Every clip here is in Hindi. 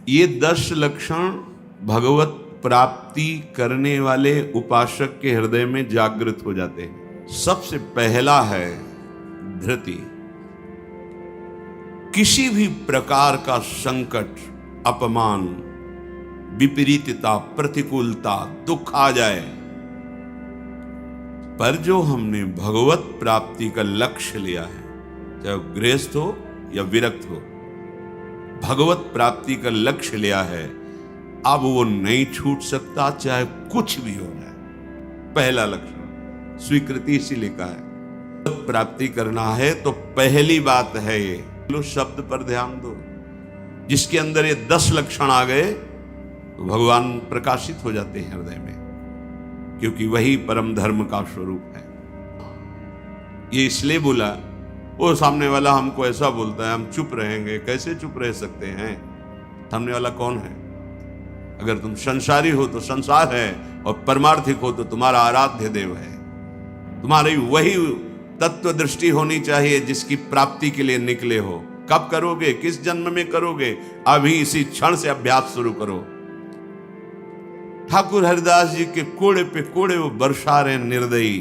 ये 10 लक्षण भगवत प्राप्ति करने वाले उपासक के हृदय में जागृत हो जाते हैं। सबसे पहला है धृति। किसी भी प्रकार का संकट, अपमान, विपरीतता, प्रतिकूलता, दुख आ जाए, पर जो हमने भगवत प्राप्ति का लक्ष्य लिया है, चाहे गृहस्थ हो या विरक्त हो, भगवत प्राप्ति का लक्ष्य लिया है, अब वो नहीं छूट सकता, चाहे कुछ भी हो जाए। पहला लक्षण स्वीकृति इसीलिए कहा है। प्राप्ति करना है तो पहली बात है ये, लो शब्द पर ध्यान दो। जिसके अंदर ये 10 लक्षण आ गए तो भगवान प्रकाशित हो जाते हैं हृदय में, क्योंकि वही परम धर्म का स्वरूप है। ये इसलिए बोला, वो सामने वाला हमको ऐसा बोलता है, हम चुप रहेंगे। कैसे चुप रह सकते हैं? सामने वाला कौन है? अगर तुम संसारी हो तो संसार है, और परमार्थिक हो तो तुम्हारा आराध्य देव है। तुम्हारी वही तत्व दृष्टि होनी चाहिए जिसकी प्राप्ति के लिए निकले हो। कब करोगे? किस जन्म में करोगे? अभी इसी क्षण से अभ्यास शुरू करो। ठाकुर हरिदास जी के कोड़े पे कोड़े वो बरसा रहे निर्दयी,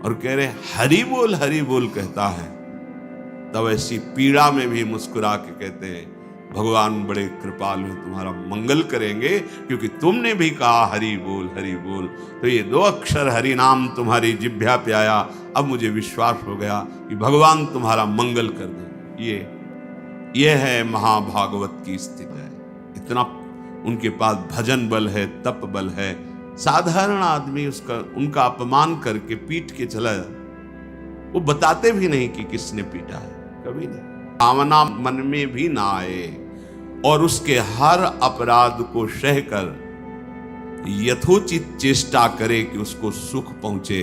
और कह रहे हरि बोल कहता है। तब ऐसी पीड़ा में भी मुस्कुरा के कहते हैं, भगवान बड़े कृपालु हैं, तुम्हारा मंगल करेंगे, क्योंकि तुमने भी कहा हरि बोल हरि बोल। तो ये 2 अक्षर हरि नाम तुम्हारी जिह्वा पे आया। अब मुझे विश्वास हो गया कि भगवान तुम्हारा मंगल कर दे। ये है महाभागवत की स्थिति है। इतना उनके पास भजन बल है, तप बल है। साधारण आदमी उनका अपमान करके पीट के चला जाता। वो बताते भी नहीं कि किसने पीटा है, कभी नहीं। कामना मन में भी ना आए, और उसके हर अपराध को सहकर यथोचित चेष्टा करे कि उसको सुख पहुंचे,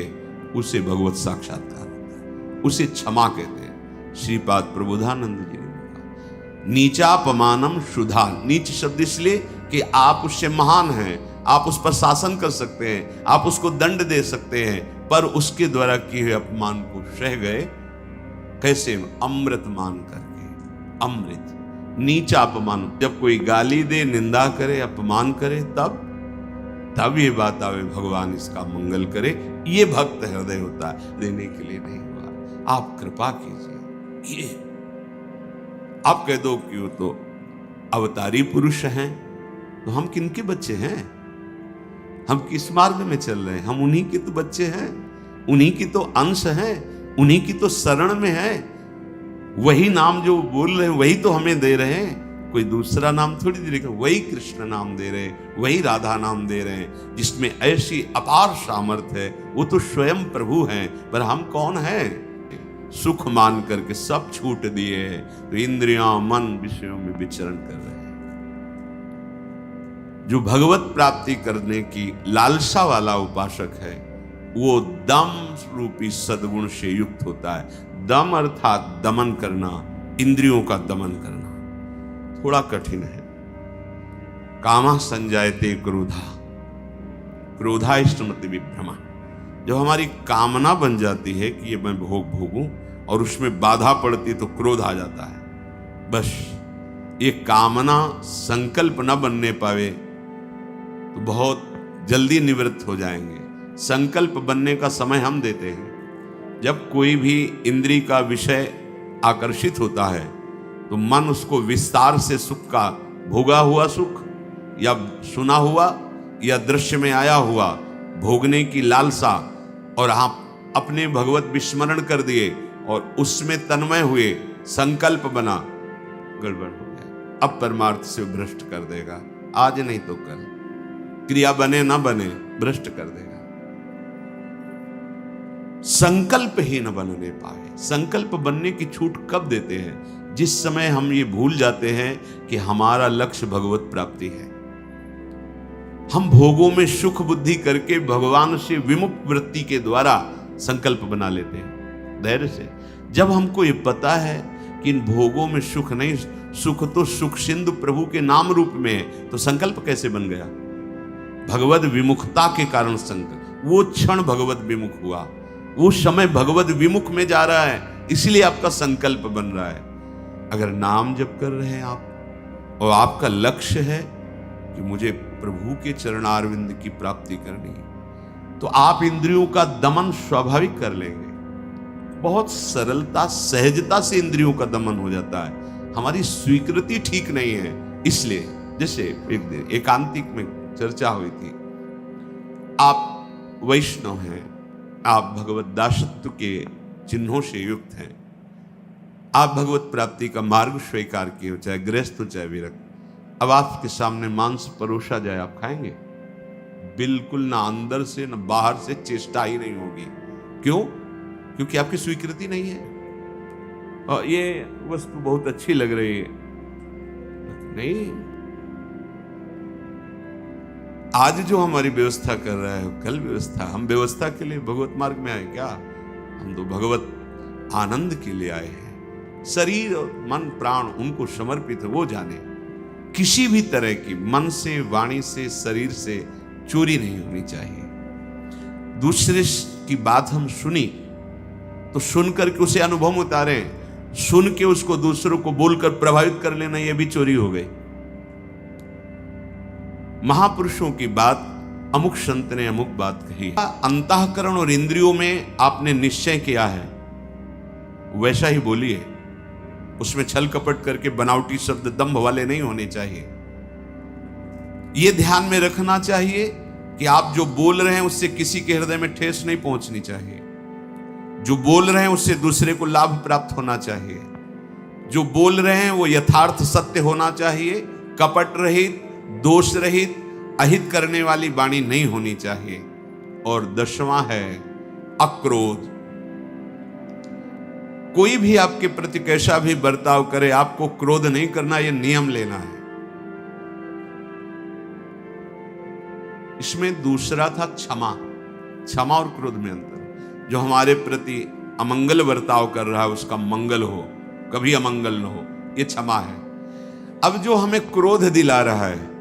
उसे भगवत साक्षात्कार होता है। उसे क्षमा कहते हैं। श्रीपाद प्रबोधानंद जी ने कहा, नीचापमानम शुद्धा। नीच शब्द इसलिए कि आप उससे महान हैं, आप उस पर शासन कर सकते हैं, आप उसको दंड दे सकते हैं, पर उसके द्वारा किए हुए अपमान को सह गए। कैसे? अमृत मान करके। अमृत नीचा अपमान। जब कोई गाली दे, निंदा करे, अपमान करे, तब ये बात आवे, भगवान इसका मंगल करे। ये भक्त हृदय होता है, देने के लिए नहीं हुआ। आप कृपा कीजिए। ये आप कह दो कि वो तो अवतारी पुरुष हैं, तो हम किनके बच्चे हैं? हम किस मार्ग में चल रहे हैं? हम उन्हीं के तो बच्चे हैं, उन्हीं की तो अंश हैं, उन्हीं की तो शरण में है। वही नाम जो बोल रहे हैं वही तो हमें दे रहे हैं। कोई दूसरा नाम थोड़ी दे रहे, वही कृष्ण नाम दे रहे हैं, वही राधा नाम दे रहे हैं, जिसमें ऐसी अपार सामर्थ्य है। वो तो स्वयं प्रभु हैं, पर हम कौन हैं? सुख मान करके सब छूट दिए हैं, तो इंद्रियां मन विषयों में विचरण कर रहे हैं। जो भगवत प्राप्ति करने की लालसा वाला उपासक है, वो दम रूपी सद्गुण से युक्त होता है। दम अर्थात दमन करना, इंद्रियों का दमन करना थोड़ा कठिन है। कामा संजायते क्रोधा, क्रोधा इष्टमति विभ्रमा। जब हमारी कामना बन जाती है कि ये मैं भोगूं, और उसमें बाधा पड़ती तो क्रोध आ जाता है। बस ये कामना संकल्प न बनने पावे तो बहुत जल्दी निवृत्त हो जाएंगे। संकल्प बनने का समय हम देते हैं। जब कोई भी इंद्री का विषय आकर्षित होता है तो मन उसको विस्तार से सुख का, भोगा हुआ सुख या सुना हुआ या दृश्य में आया हुआ भोगने की लालसा, और आप अपने भगवत विस्मरण कर दिए और उसमें तन्मय हुए, संकल्प बना, गड़बड़ हो गया। अब परमार्थ से भ्रष्ट कर देगा। आज नहीं तो कल, क्रिया बने ना बने, भ्रष्ट कर देगा। संकल्प ही न बनने पाए। संकल्प बनने की छूट कब देते हैं? जिस समय हम ये भूल जाते हैं कि हमारा लक्ष्य भगवत प्राप्ति है। हम भोगों में सुख बुद्धि करके भगवान से विमुक्त वृत्ति के द्वारा संकल्प बना लेते हैं धैर्य से। जब हमको ये पता है कि इन भोगों में सुख नहीं, सुख तो सुख सिंधु प्रभु के नाम रूप में है, तो संकल्प कैसे बन गया? भगवत विमुखता के कारण संकल्प। वो क्षण भगवत विमुख हुआ, वो समय भगवत विमुख में जा रहा है, इसलिए आपका संकल्प बन रहा है। अगर नाम जप कर रहे हैं आप, और आपका लक्ष्य है कि मुझे प्रभु के चरणारविंद की प्राप्ति करनी है, तो आप इंद्रियों का दमन स्वाभाविक कर लेंगे। बहुत सरलता सहजता से इंद्रियों का दमन हो जाता है। हमारी स्वीकृति ठीक नहीं है, इसलिए जैसे एक दिन एकांतिक में चर्चा हुई थी, आप वैष्णव हैं, आप भगवत दासत्व के चिन्हों से युक्त हैं, आप भगवत प्राप्ति का मार्ग स्वीकार किए हो, चाहे गृहस्थ हो चाहे विरक्त। अब आपके सामने मांस परोसा जाए, आप खाएंगे? बिल्कुल ना, अंदर से ना बाहर से चेष्टा ही नहीं होगी। क्यों? क्योंकि आपकी स्वीकृति नहीं है। और ये वस्तु बहुत अच्छी लग रही है, नहीं, आज जो हमारी व्यवस्था कर रहा है कल व्यवस्था, हम व्यवस्था के लिए भगवत मार्ग में आए क्या? हम तो भगवत आनंद के लिए आए हैं। शरीर और मन प्राण उनको समर्पित है, वो जाने। किसी भी तरह की मन से, वाणी से, शरीर से चोरी नहीं होनी चाहिए। दूसरे की बात हम सुनी तो सुन करके उसे अनुभव में उतारें, सुन के उसको दूसरों को बोलकर प्रभावित कर लेना, यह भी चोरी हो गई। महापुरुषों की बात, अमुक संत ने अमुक बात कही, अंतःकरण और इंद्रियों में आपने निश्चय किया है वैसा ही बोलिए। उसमें छल कपट करके बनावटी शब्द दंभ वाले नहीं होने चाहिए। यह ध्यान में रखना चाहिए कि आप जो बोल रहे हैं उससे किसी के हृदय में ठेस नहीं पहुंचनी चाहिए। जो बोल रहे हैं उससे दूसरे को लाभ प्राप्त होना चाहिए। जो बोल रहे हैं वो यथार्थ सत्य होना चाहिए, कपट रहित, दोष रहित, अहित करने वाली वाणी नहीं होनी चाहिए। और 10वां है अक्रोध। कोई भी आपके प्रति कैसा भी बर्ताव करे, आपको क्रोध नहीं करना, यह नियम लेना है। इसमें दूसरा था क्षमा। क्षमा और क्रोध में अंतर। जो हमारे प्रति अमंगल बर्ताव कर रहा है उसका मंगल हो, कभी अमंगल न हो, यह क्षमा है। अब जो हमें क्रोध दिला रहा है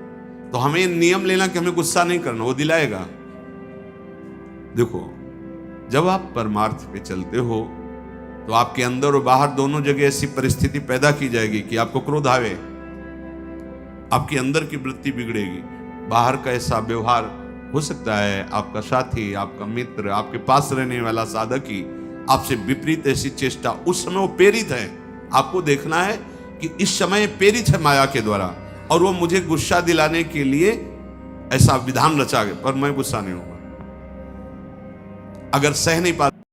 तो हमें नियम लेना कि हमें गुस्सा नहीं करना, वो दिलाएगा। देखो, जब आप परमार्थ पे चलते हो तो आपके अंदर और बाहर दोनों जगह ऐसी परिस्थिति पैदा की जाएगी कि आपको क्रोध आवे, आपके अंदर की वृत्ति बिगड़ेगी। बाहर का ऐसा व्यवहार हो सकता है, आपका साथी, आपका मित्र, आपके पास रहने वाला साधक ही आपसे विपरीत ऐसी चेष्टा, उस समय वो प्रेरित है। आपको देखना है कि इस समय प्रेरित है माया के द्वारा, और वो मुझे गुस्सा दिलाने के लिए ऐसा विधान रचा गया, पर मैं गुस्सा नहीं होगा। अगर सह नहीं पाता